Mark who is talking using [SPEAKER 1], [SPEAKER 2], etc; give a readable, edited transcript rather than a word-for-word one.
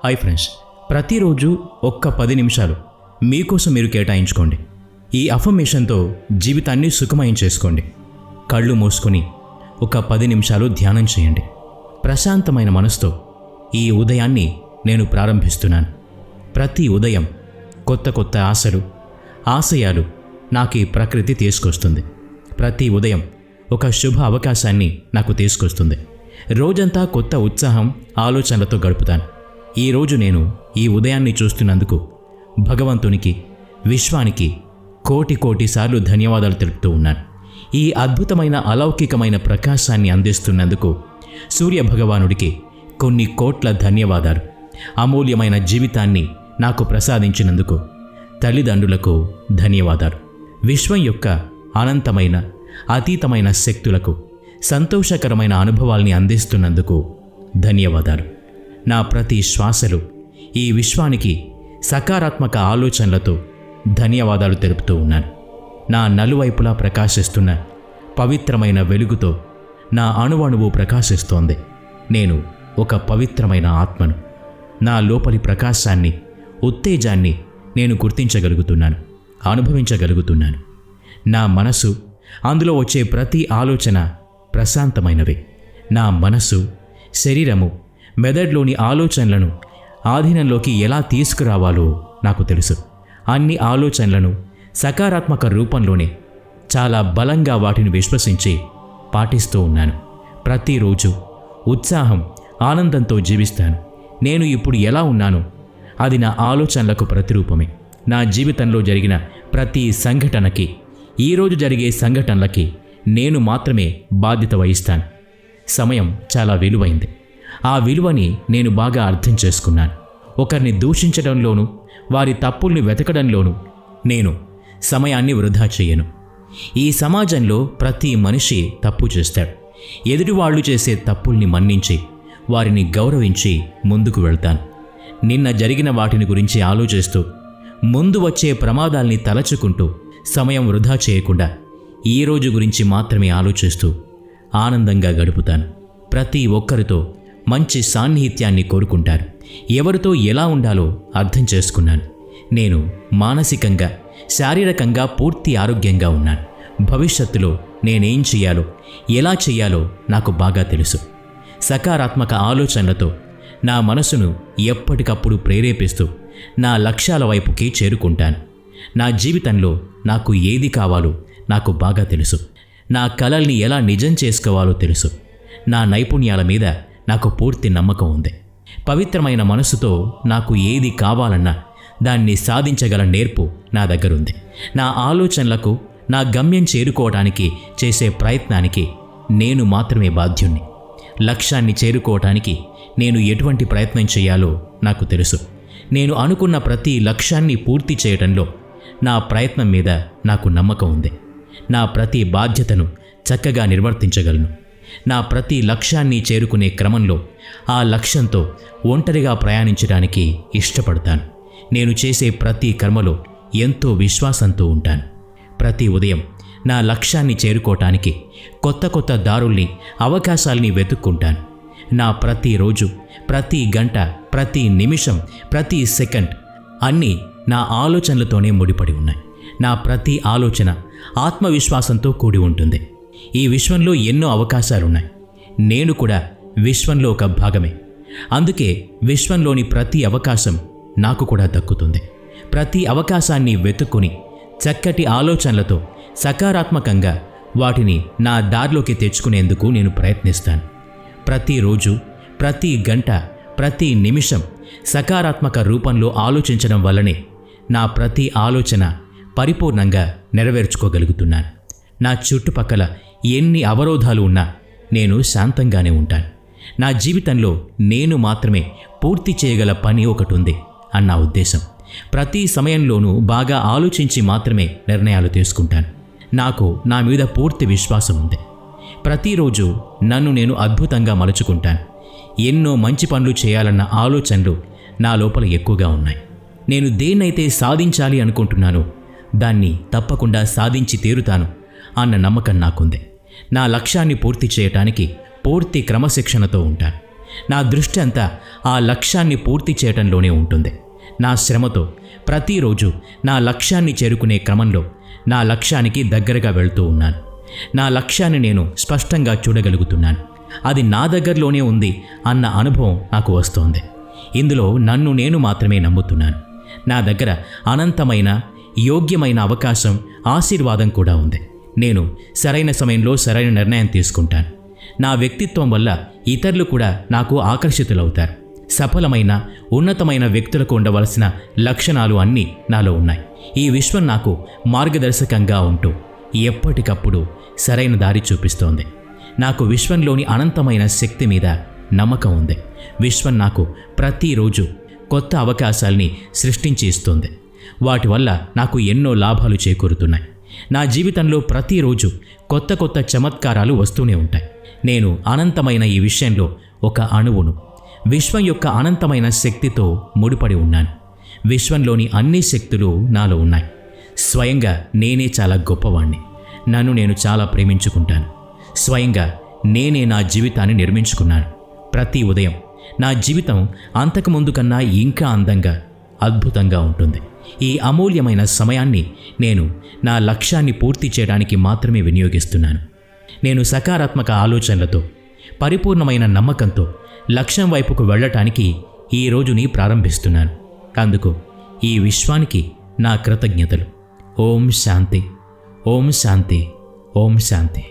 [SPEAKER 1] Hi friends, ప్రతిరోజు ఒక్క 10 నిమిషాలు మీకోసం మీరు కేటాయించుకోండి. ఈ అఫర్మేషన్తో జీవితాన్ని సుఖమయం చేసుకోండి. కళ్ళు మూసుకొని ఒక 10 నిమిషాలు ధ్యానం చేయండి. ప్రశాంతమైన మనసుతో ఈ ఉదయాన్ని నేను ప్రారంభిస్తున్నాను. ప్రతి ఉదయం కొత్త కొత్త ఆశయాలు నాకు ఈ ప్రకృతి తీసుకొస్తుంది. ప్రతి ఉదయం ఒక శుభ అవకాశాన్ని నాకు తీసుకొస్తుంది. రోజంతా కొత్త ఉత్సాహం, ఆలోచనలతో గడుపుతాను. ఈరోజు నేను ఈ ఉదయాన్ని చూస్తున్నందుకు భగవంతునికి, విశ్వానికి కోటి సార్లు ధన్యవాదాలు తెలుపుతూ ఉన్నాను. ఈ అద్భుతమైన అలౌకికమైన ప్రకాశాన్ని అందిస్తున్నందుకు సూర్య భగవానుడికి కొన్ని కోట్ల ధన్యవాదాలు. అమూల్యమైన జీవితాన్ని నాకు ప్రసాదించినందుకు తల్లిదండ్రులకు ధన్యవాదాలు. విశ్వం యొక్క అనంతమైన, అతీతమైన శక్తులకు సంతోషకరమైన అనుభవాల్ని అందిస్తున్నందుకు ధన్యవాదాలు. నా ప్రతి శ్వాసలు ఈ విశ్వానికి సకారాత్మక ఆలోచనలతో ధన్యవాదాలు తెలుపుతూ ఉన్నాను. నా నలువైపులా ప్రకాశిస్తున్న పవిత్రమైన వెలుగుతో నా అణువణువు ప్రకాశిస్తోంది. నేను ఒక పవిత్రమైన ఆత్మను. నా లోపలి ప్రకాశాన్ని, ఉత్తేజాన్ని నేను గుర్తించగలుగుతున్నాను, అనుభవించగలుగుతున్నాను. నా మనసు, అందులో వచ్చే ప్రతి ఆలోచన ప్రశాంతమైనవి. నా మనసు, శరీరము, మెదడులోని ఆలోచనలను ఆధీనంలోకి ఎలా తీసుకురావాలో నాకు తెలుసు. అన్ని ఆలోచనలను సకారాత్మక రూపంలోనే చాలా బలంగా వాటిని విశ్వసించి పాటిస్తూ ఉన్నాను. ప్రతిరోజు ఉత్సాహం, ఆనందంతో జీవిస్తాను. నేను ఇప్పుడు ఎలా ఉన్నానో అది నా ఆలోచనలకు ప్రతిరూపమే. నా జీవితంలో జరిగిన ప్రతి సంఘటనకి, ఈరోజు జరిగే సంఘటనలకి నేను మాత్రమే బాధ్యత వహిస్తాను. సమయం చాలా విలువైంది. ఆ విలువని నేను బాగా అర్థం చేసుకున్నాను. ఒకరిని దూషించడంలోనూ, వారి తప్పుల్ని వెతకడంలోనూ నేను సమయాన్ని వృధా చేయను. ఈ సమాజంలో ప్రతి మనిషి తప్పు చేస్తాడు. ఎదుటివాళ్లు చేసే తప్పుల్ని మన్నించి, వారిని గౌరవించి ముందుకు వెళ్తాను. నిన్న జరిగిన వాటిని గురించి ఆలోచిస్తూ, ముందు వచ్చే ప్రమాదాల్ని తలచుకుంటూ సమయం వృధా చేయకుండా ఈ రోజు గురించి మాత్రమే ఆలోచిస్తూ ఆనందంగా గడుపుతాను. ప్రతి ఒక్కరితో మంచి సాన్నిహిత్యాన్ని కోరుకుంటారు. ఎవరితో ఎలా ఉండాలో అర్థం చేసుకున్నాను. నేను మానసికంగా, శారీరకంగా పూర్తి ఆరోగ్యంగా ఉన్నాను. భవిష్యత్తులో నేనేం చేయాలో, ఎలా చేయాలో నాకు బాగా తెలుసు. సకారాత్మక ఆలోచనలతో నా మనసును ఎప్పటికప్పుడు ప్రేరేపిస్తూ నా లక్ష్యాల వైపుకి చేరుకుంటాను. నా జీవితంలో నాకు ఏది కావాలో నాకు బాగా తెలుసు. నా కలల్ని ఎలా నిజం చేసుకోవాలో తెలుసు. నా నైపుణ్యాల మీద నాకు పూర్తి నమ్మకం ఉంది. పవిత్రమైన మనసుతో నాకు ఏది కావాలన్నా దాన్ని సాధించగల నేర్పు నా దగ్గరుంది. నా ఆలోచనలకు, నా గమ్యం చేరుకోవటానికి చేసే ప్రయత్నానికి నేను మాత్రమే బాధ్యుణ్ణి. లక్ష్యాన్ని చేరుకోవటానికి నేను ఎటువంటి ప్రయత్నం చేయాలో నాకు తెలుసు. నేను అనుకున్న ప్రతి లక్ష్యాన్ని పూర్తి చేయడంలో నా ప్రయత్నం మీద నాకు నమ్మకం ఉంది. నా ప్రతి బాధ్యతను చక్కగా నిర్వర్తించగలను. నా ప్రతి లక్ష్యాన్ని చేరుకునే క్రమంలో ఆ లక్ష్యంతో ఒంటరిగా ప్రయాణించడానికి ఇష్టపడతాను. నేను చేసే ప్రతి కర్మలో ఎంతో విశ్వాసంతో ఉంటాను. ప్రతి ఉదయం నా లక్ష్యాన్ని చేరుకోవటానికి కొత్త దారుల్ని, అవకాశాల్ని వెతుక్కుంటాను. నా ప్రతిరోజు, ప్రతి గంట, ప్రతి నిమిషం, ప్రతి సెకండ్ అన్నీ నా ఆలోచనలతోనే ముడిపడి ఉన్నాయి. నా ప్రతి ఆలోచన ఆత్మవిశ్వాసంతో కూడి ఉంటుంది. ఈ విశ్వంలో ఎన్నో అవకాశాలున్నాయి. నేను కూడా విశ్వంలో ఒక భాగమే. అందుకే విశ్వంలోని ప్రతి అవకాశం నాకు కూడా దక్కుతుంది. ప్రతి అవకాశాన్ని వెతుక్కుని చక్కటి ఆలోచనలతో సకారాత్మకంగా వాటిని నా దారిలోకి తెచ్చుకునేందుకు నేను ప్రయత్నిస్తాను. ప్రతిరోజు, ప్రతి గంట, ప్రతి నిమిషం సకారాత్మక రూపంలో ఆలోచించడం వల్లనే నా ప్రతి ఆలోచన పరిపూర్ణంగా నెరవేర్చుకోగలుగుతున్నాను. నా చుట్టుపక్కల ఎన్ని అవరోధాలు ఉన్నా నేను శాంతంగానే ఉంటాను. నా జీవితంలో నేను మాత్రమే పూర్తి చేయగల పని ఒకటి ఉంది అన్న ఉద్దేశం. ప్రతి సమయంలోనూ బాగా ఆలోచించి మాత్రమే నిర్ణయాలు తీసుకుంటాను. నాకు నా మీద పూర్తి విశ్వాసం ఉంది. ప్రతిరోజు నన్ను నేను అద్భుతంగా మలుచుకుంటాను. ఎన్నో మంచి పనులు చేయాలన్న ఆలోచనలు నా లోపల ఎక్కువగా ఉన్నాయి. నేను దేన్నైతే సాధించాలి అనుకుంటున్నానో దాన్ని తప్పకుండా సాధించి తీరుతాను అన్న నమ్మకం నాకుంది. నా లక్ష్యాన్ని పూర్తి చేయటానికి పూర్తి క్రమశిక్షణతో ఉంటాను. నా దృష్టి అంతా ఆ లక్ష్యాన్ని పూర్తి చేయటంలోనే ఉంటుంది. నా శ్రమతో ప్రతిరోజు నా లక్ష్యాన్ని చేరుకునే క్రమంలో నా లక్ష్యానికి దగ్గరగా వెళ్తూ ఉన్నాను. నా లక్ష్యాన్ని నేను స్పష్టంగా చూడగలుగుతున్నాను. అది నా దగ్గరలోనే ఉంది అన్న అనుభవం నాకు వస్తోంది. ఇందులో నన్ను నేను మాత్రమే నమ్ముతున్నాను. నా దగ్గర అనంతమైన యోగ్యమైన అవకాశం, ఆశీర్వాదం కూడా ఉంది. నేను సరైన సమయంలో సరైన నిర్ణయం తీసుకుంటాను. నా వ్యక్తిత్వం వల్ల ఇతరులు కూడా నాకు ఆకర్షితులవుతారు. సఫలమైన ఉన్నతమైన వ్యక్తులకు ఉండవలసిన లక్షణాలు అన్నీ నాలో ఉన్నాయి. ఈ విశ్వం నాకు మార్గదర్శకంగా ఉంటూ ఎప్పటికప్పుడు సరైన దారి చూపిస్తోంది. నాకు విశ్వంలోని అనంతమైన శక్తి మీద నమ్మకం ఉంది. విశ్వం నాకు ప్రతిరోజు కొత్త అవకాశాల్ని సృష్టించి ఇస్తుంది. వాటి వల్ల నాకు ఎన్నో లాభాలు చేకూరుతున్నాయి. నా జీవితంలో ప్రతిరోజు కొత్త కొత్త చమత్కారాలు వస్తూనే ఉంటాయి. నేను అనంతమైన ఈ విషయంలో ఒక అణువును. విశ్వం యొక్క అనంతమైన శక్తితో ముడిపడి ఉన్నాను. విశ్వంలోని అన్ని శక్తులు నాలో ఉన్నాయి. స్వయంగా నేనే చాలా గొప్పవాణ్ణి. నన్ను నేను చాలా ప్రేమించుకుంటాను. స్వయంగా నేనే నా జీవితాన్ని నిర్మించుకున్నాను. ప్రతి ఉదయం నా జీవితం అంతకుముందు కన్నా ఇంకా అందంగా, అద్భుతంగా ఉంటుంది. ఈ అమూల్యమైన సమయాన్ని నేను నా లక్ష్యాన్ని పూర్తి చేయడానికి మాత్రమే వినియోగిస్తున్నాను. నేను సకారాత్మక ఆలోచనలతో, పరిపూర్ణమైన నమ్మకంతో లక్ష్యం వైపుకు వెళ్ళటానికి ఈ రోజుని ప్రారంభిస్తున్నాను. అందుకు ఈ విశ్వానికి నా కృతజ్ఞతలు. ఓం శాంతి, ఓం శాంతి, ఓం శాంతి.